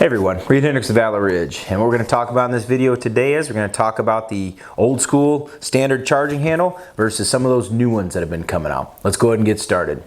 Hey everyone, Reid Henrichs of Valor, and what we're going to talk about in this video today is we're going to talk about the old school standard charging handle versus some of those new ones that have been coming out. Let's go ahead and get started.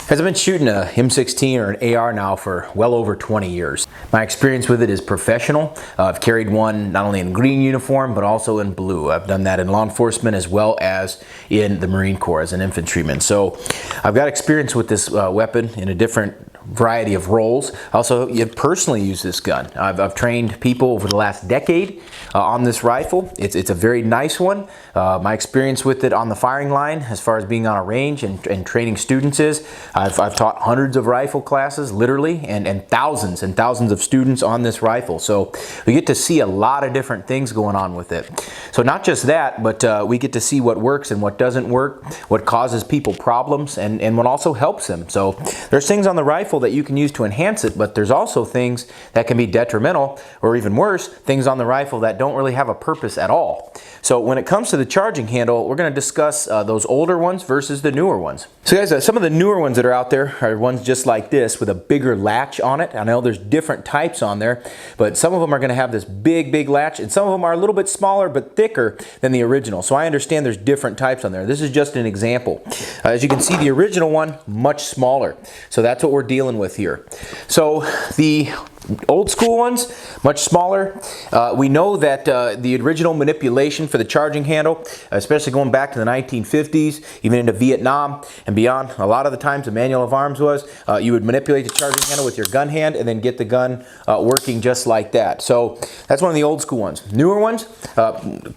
As I've been shooting a M16 or an AR now for well over 20 years. My experience with it is professional. I've carried one not only in green uniform, but also in blue. I've done that in law enforcement as well as in the Marine Corps as an infantryman. So I've got experience with this weapon in a different variety of roles. Also, you've personally used this gun. I've trained people over the last decade on this rifle. It's a very nice one. My experience with it on the firing line, as far as being on a range and training students is, I've taught hundreds of rifle classes, literally, and thousands of students on this rifle. So we get to see a lot of different things going on with it. So not just that, but we get to see what works and what doesn't work, what causes people problems, and what also helps them. So there's things on the rifle that you can use to enhance it, but there's also things that can be detrimental, or even worse, things on the rifle that don't really have a purpose at all. So when it comes to the charging handle, we're going to discuss those older ones versus the newer ones. So guys, some of the newer ones that are out there are ones just like this with a bigger latch on it. I know there's different types on there, but some of them are going to have this big latch, and some of them are a little bit smaller but thicker than the original. So I understand there's different types on there. This is just an example. As you can see, the original one, much smaller. So that's what we're dealing with here. So the old school ones, much smaller. We know that the original manipulation for the charging handle, especially going back to the 1950s, even into Vietnam and beyond, a lot of the times the manual of arms was you would manipulate the charging handle with your gun hand and then get the gun working just like that. So that's one of the old school ones. Newer ones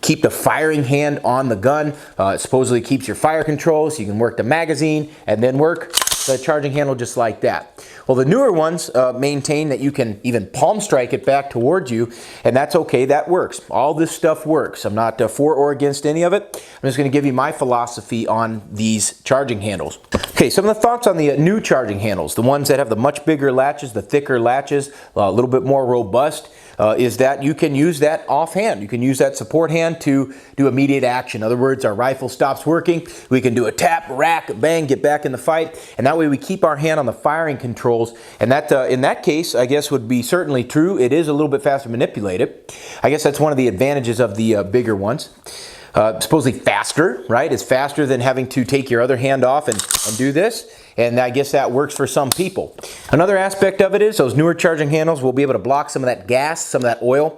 keep the firing hand on the gun. It supposedly keeps your fire control so you can work the magazine and then work the charging handle just like that. Well, the newer ones maintain that you can even palm strike it back towards you, and that's okay, that works. All this stuff works. I'm not for or against any of it. I'm just going to give you my philosophy on these charging handles. Okay, some of the thoughts on the new charging handles, the ones that have the much bigger latches, the thicker latches, a little bit more robust, is that you can use that offhand. You can use that support hand to do immediate action. In other words, our rifle stops working, we can do a tap, rack, bang, get back in the fight, and that way we keep our hand on the firing controls, and that in that case, I guess, would be certainly true. It is a little bit faster to manipulate it. I guess that's one of the advantages of the bigger ones. Supposedly faster, right? It's faster than having to take your other hand off and do this. And I guess that works for some people. Another aspect of it is those newer charging handles will be able to block some of that gas, some of that oil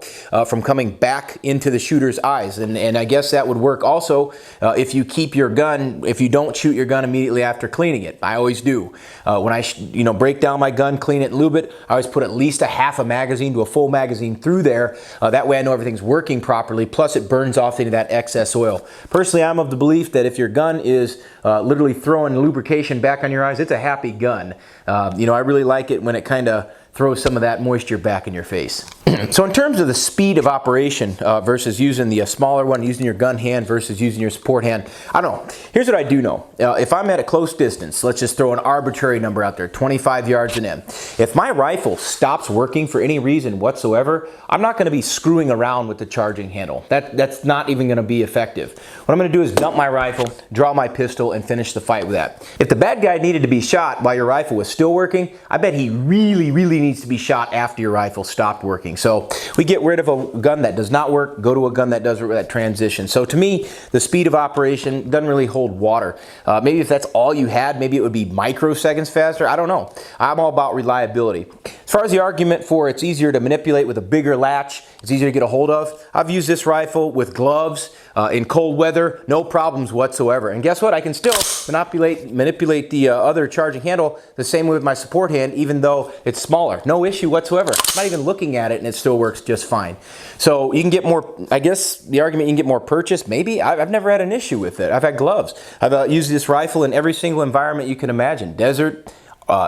from coming back into the shooter's eyes. And I guess that would work also if you keep your gun, if you don't shoot your gun immediately after cleaning it. I always do. When I break down my gun, clean it, and lube it, I always put at least a half a magazine to a full magazine through there. That way I know everything's working properly, plus it burns off any of that excess oil. Personally, I'm of the belief that if your gun is literally throwing lubrication back on your eyes, it's a happy gun. I really like it when it kind of throws some of that moisture back in your face. So in terms of the speed of operation versus using the smaller one, using your gun hand versus using your support hand, I don't know. Here's what I do know. If I'm at a close distance, let's just throw an arbitrary number out there, 25 yards and in. If my rifle stops working for any reason whatsoever, I'm not going to be screwing around with the charging handle. That's not even going to be effective. What I'm going to do is dump my rifle, draw my pistol, and finish the fight with that. If the bad guy needed to be shot while your rifle was still working, I bet he really needs to be shot after your rifle stopped working. So we get rid of a gun that does not work, go to a gun that does that transition. So to me, the speed of operation doesn't really hold water. Maybe if that's all you had, maybe it would be microseconds faster. I don't know. I'm all about reliability. As far as the argument for it's easier to manipulate with a bigger latch, it's easier to get a hold of, I've used this rifle with gloves in cold weather, no problems whatsoever. And guess what? I can still manipulate the other charging handle the same way with my support hand, even though it's smaller. No issue whatsoever. I'm not even looking at it and it still works just fine. So you can get more, I guess the argument, you can get more purchase, maybe. I've never had an issue with it. I've had gloves. I've used this rifle in every single environment you can imagine. Desert,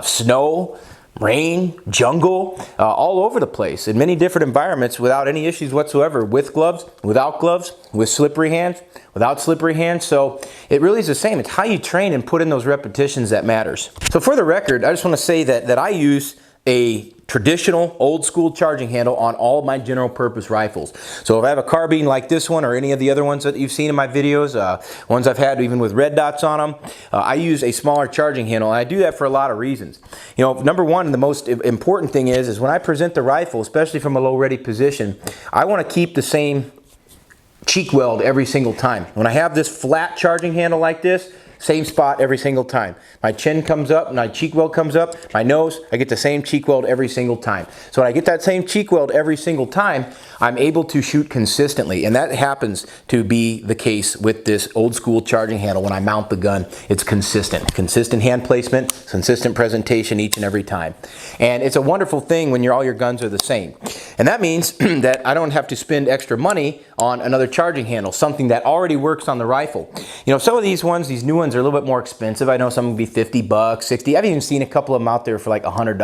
snow, rain, jungle, all over the place in many different environments without any issues whatsoever, with gloves, without gloves, with slippery hands, without slippery hands. So it really is the same. It's how you train and put in those repetitions that matters. So for the record, I just want to say that I use a traditional old school charging handle on all of my general purpose rifles. So if I have a carbine like this one or any of the other ones that you've seen in my videos, ones I've had even with red dots on them, I use a smaller charging handle, and I do that for a lot of reasons. You know, number one, the most important thing is when I present the rifle, especially from a low ready position, I want to keep the same cheek weld every single time. When I have this flat charging handle like this, same spot every single time. My chin comes up, my cheek weld comes up, my nose, I get the same cheek weld every single time. So when I get that same cheek weld every single time, I'm able to shoot consistently, and that happens to be the case with this old school charging handle. When I mount the gun, it's consistent. Consistent hand placement, consistent presentation each and every time. And it's a wonderful thing when all your guns are the same. And that means that I don't have to spend extra money on another charging handle, something that already works on the rifle. You know, some of these ones, these new ones are a little bit more expensive. I know some would be 50 bucks, 60. I've even seen a couple of them out there for like $100.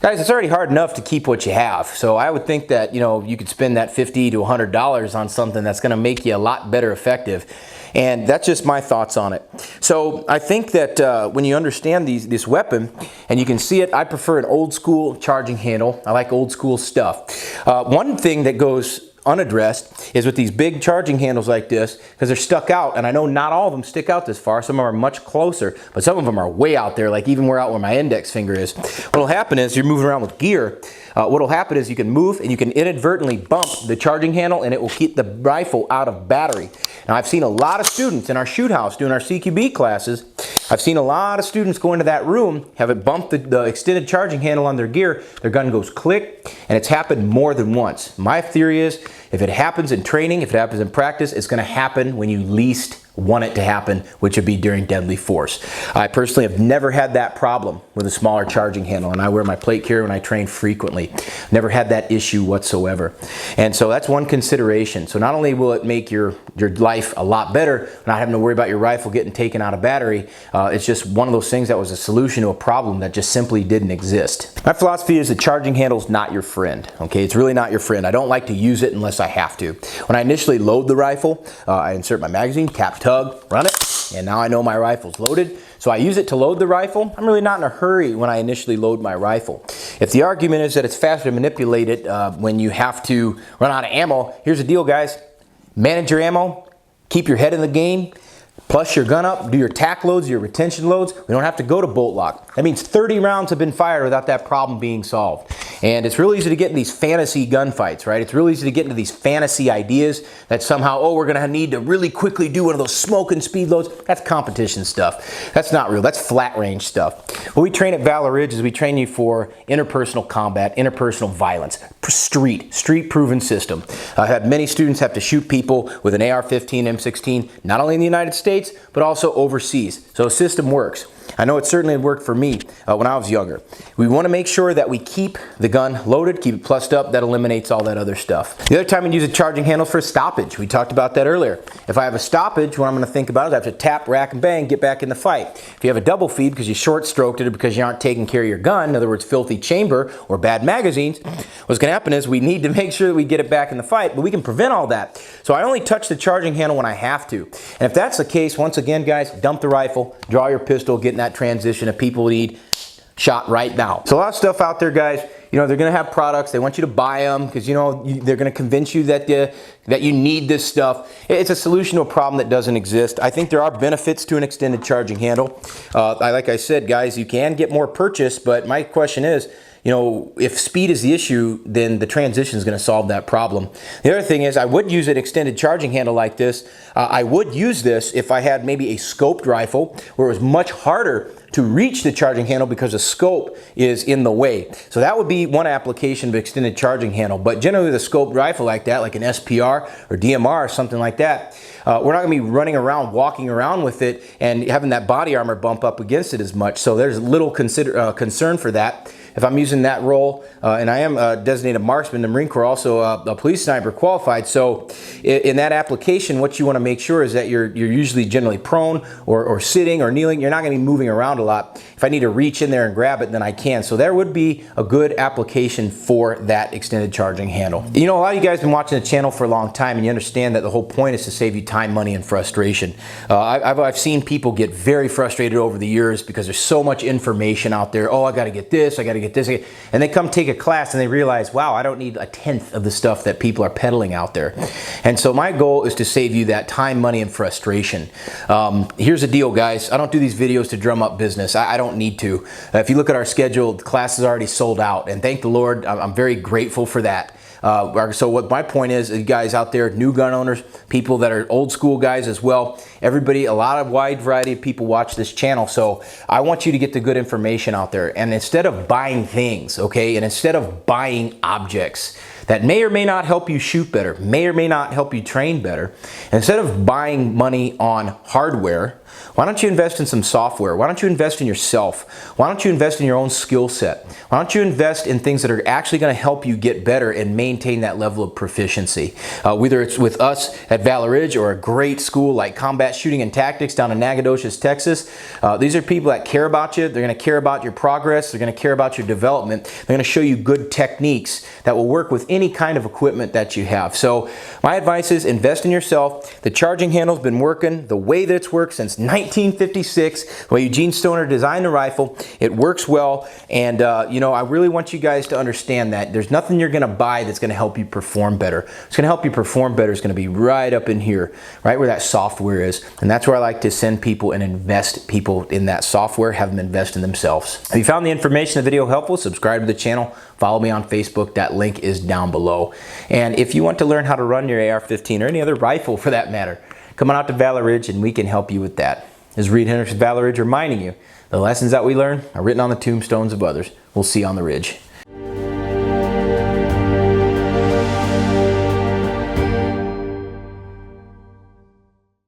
Guys, it's already hard enough to keep what you have. So I would think that, you know, you could spend that $50 to $100 on something that's going to make you a lot better effective. And that's just my thoughts on it. So I think that when you understand this weapon, and you can see it, I prefer an old school charging handle. I like old school stuff. One thing that goes unaddressed is with these big charging handles like this, because they're stuck out, and I know not all of them stick out this far. Some of them are much closer, but some of them are way out there, like even out where my index finger is. What'll happen is you're moving around with gear. What'll happen is you can move and you can inadvertently bump the charging handle, and it will keep the rifle out of battery. Now, I've seen a lot of students in our shoot house doing our CQB classes. I've seen a lot of students go into that room, have it bump the extended charging handle on their gear, their gun goes click, and it's happened more than once. My theory is, if it happens in training, if it happens in practice, it's going to happen when you least want it to happen, which would be during deadly force. I personally have never had that problem with a smaller charging handle, and I wear my plate carrier when I train frequently. Never had that issue whatsoever. And so that's one consideration. So not only will it make your life a lot better, not having to worry about your rifle getting taken out of battery, it's just one of those things that was a solution to a problem that just simply didn't exist. My philosophy is that charging handle is not your friend. Okay, it's really not your friend. I don't like to use it unless I have to. When I initially load the rifle, I insert my magazine, cap, tug, run it, and now I know my rifle's loaded. So I use it to load the rifle. I'm really not in a hurry when I initially load my rifle. If the argument is that it's faster to manipulate it when you have to run out of ammo, here's the deal, guys. Manage your ammo, keep your head in the game, plus your gun up, do your tack loads, your retention loads. We don't have to go to bolt lock. That means 30 rounds have been fired without that problem being solved. And it's really easy to get in these fantasy gunfights, right? It's really easy to get into these fantasy ideas that somehow, oh, we're gonna need to really quickly do one of those smoke and speed loads. That's competition stuff. That's not real, that's flat range stuff. What we train at Valor Ridge is we train you for interpersonal combat, interpersonal violence, street proven system. I've had many students have to shoot people with an AR-15, M16, not only in the United States, but also overseas. So the system works. I know it certainly worked for me when I was younger. We want to make sure that we keep the gun loaded, keep it plussed up. That eliminates all that other stuff. The other time we use a charging handle for stoppage. We talked about that earlier. If I have a stoppage, what I'm going to think about is I have to tap, rack, and bang, get back in the fight. If you have a double feed because you short stroked it or because you aren't taking care of your gun, in other words, filthy chamber or bad magazines, what's going to happen is we need to make sure that we get it back in the fight, but we can prevent all that. So I only touch the charging handle when I have to. And if that's the case, once again, guys, dump the rifle, draw your pistol, get in that transition if people need shot right now. So a lot of stuff out there, guys, you know, they're going to have products. They want you to buy them because, you know, they're going to convince you that you need this stuff. It's a solution to a problem that doesn't exist. I think there are benefits to an extended charging handle. Like I said, guys, you can get more purchase, but my question is, you know, if speed is the issue, then the transition is going to solve that problem. The other thing is I would use an extended charging handle like this. I would use this if I had maybe a scoped rifle where it was much harder to reach the charging handle because the scope is in the way. So that would be one application of extended charging handle. But generally the scoped rifle like that, like an SPR or DMR or something like that, we're not going to be running around, walking around with it and having that body armor bump up against it as much. So there's little concern for that. If I'm using that role, and I am a designated marksman, the Marine Corps also a police sniper qualified. So in that application, what you want to make sure is that you're usually generally prone or sitting or kneeling. You're not going to be moving around a lot. If I need to reach in there and grab it, then I can. So there would be a good application for that extended charging handle. You know, a lot of you guys have been watching the channel for a long time, and you understand that the whole point is to save you time, money, and frustration. I've seen people get very frustrated over the years because there's so much information out there. Oh, I got to get this, I got to get get this. And they come take a class and they realize, wow, I don't need a tenth of the stuff that people are peddling out there. And so my goal is to save you that time, money, and frustration. Here's the deal, guys. I don't do these videos to drum up business. I don't need to. If you look at our schedule, the class is already sold out, and thank the Lord, I'm very grateful for that. So what my point is, you guys out there, new gun owners, people that are old school guys as well, everybody, a lot of wide variety of people watch this channel. So I want you to get the good information out there. And instead of buying things, okay, and instead of buying objects that may or may not help you shoot better, may or may not help you train better, instead of buying money on hardware, why don't you invest in some software? Why don't you invest in yourself? Why don't you invest in your own skill set? Why don't you invest in things that are actually going to help you get better and maintain that level of proficiency? Whether it's with us at Valor Ridge or a great school like Combat Shooting and Tactics down in Nacogdoches, Texas, these are people that care about you. They're going to care about your progress. They're going to care about your development. They're going to show you good techniques that will work with any kind of equipment that you have. So my advice is invest in yourself. The charging handle's been working the way that it's worked since 1956, the way Eugene Stoner designed the rifle. It works well, and you know, I really want you guys to understand that there's nothing you're going to buy that's going to help you perform better. It's going to help you perform better. It's going to be right up in here, right where that software is, and that's where I like to send people and invest people in that software, have them invest in themselves. If you found the information in the video helpful, subscribe to the channel, follow me on Facebook. That link is down below. And if you want to learn how to run your AR-15 or any other rifle for that matter, come on out to Valor Ridge and we can help you with that. This is Reid Henrichs of Valor Ridge reminding you, the lessons that we learn are written on the tombstones of others. We'll see you on the ridge.